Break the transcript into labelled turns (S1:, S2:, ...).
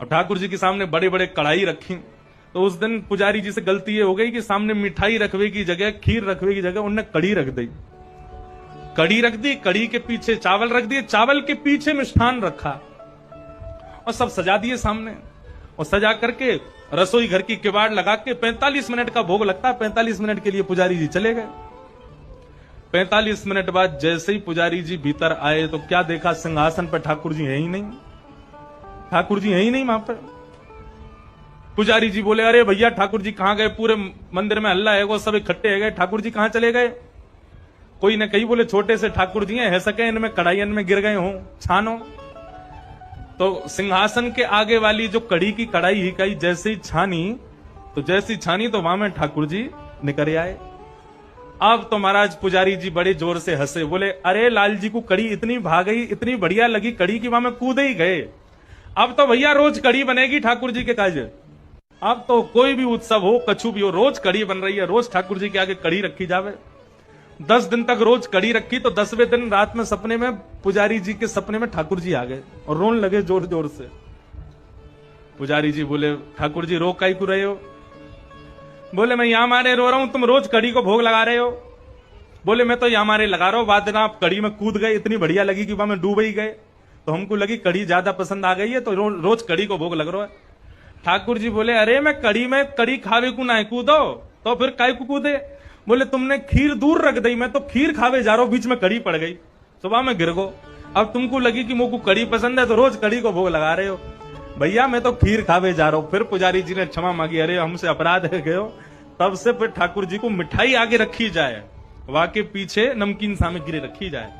S1: और ठाकुर जी के सामने बड़े बड़े कढ़ाई रखी। तो उस दिन पुजारी जी से गलती ये हो गई कि सामने मिठाई रखवे की जगह, खीर रखवे की जगह उनने कड़ी रख दी। कड़ी रख दी, कड़ी के पीछे चावल रख दिए, चावल के पीछे मिष्ठान रखा और सब सजा दिए सामने। और सजा करके रसोई घर की किवाड़ लगा के 45 मिनट का भोग लगता है। 45 मिनट के लिए पुजारी जी चले गए। 45 मिनट बाद जैसे ही पुजारी जी भीतर आए तो क्या देखा, सिंहासन पर ठाकुर जी है ही नहीं। ठाकुर जी है ही नहीं वहां पर। पुजारी जी बोले, अरे भैया ठाकुर जी कहां गए? पूरे मंदिर में हल्ला है, वो सब इकट्ठे है गए, ठाकुर जी कहां चले गए? कोई ने कही, बोले छोटे से ठाकुर जी है सके, इनमें कढ़ाइयन में गिर गए हो छानो। तो सिंहासन के आगे वाली जो कड़ी की कढ़ाई ही कही जैसे ही छानी, तो वहां में ठाकुर जी निकल आए। अब तो महाराज पुजारी जी बड़े जोर से हंसे, बोले अरे लाल जी को कड़ी इतनी भाग गई, इतनी बढ़िया लगी कड़ी की, वहां में कूद ही गए। अब तो भैया रोज कड़ी बनेगी ठाकुर जी के काज। अब तो कोई भी उत्सव हो, कछु भी हो, रोज कड़ी बन रही है, रोज ठाकुर जी के आगे कड़ी रखी जावे। 10 दिन तक रोज कड़ी रखी। तो 10वें दिन रात में सपने में पुजारी जी के सपने में ठाकुर जी आ गए और रोने लगे जोर जोर से। पुजारी जी बोले, ठाकुर जी रो काई को रहे हो? बोले मैं यहां मारे रो रहा हूं, तुम रोज कड़ी को भोग लगा रहे हो। बोले मैं तो यहां मारे लगा रहा हूं, बाद में आप कड़ी में कूद गए, इतनी बढ़िया लगी कि वहां में डूब ही गए, तो हमको लगी कड़ी ज्यादा पसंद आ गई है, तो रोज कड़ी को भोग लग रहा है। ठाकुर जी बोले, अरे मैं कड़ी में कड़ी खावे को ना कूदो, तो फिर काय को कूदे? बोले तुमने खीर दूर रख दी, मैं तो खीर खावे जा रहा हूं, बीच में कड़ी पड़ गई, सुबह में गिर गो। अब तुमको लगी कि मुझको कड़ी पसंद है तो रोज कड़ी को भोग लगा रहे हो। भैया मैं तो खीर खावे जा रहा हूं। फिर पुजारी जी ने क्षमा मांगी, अरे हमसे अपराध है गयो। तब से फिर ठाकुर जी को मिठाई आगे रखी जाए, वहां के पीछे नमकीन सामग्री रखी जाए।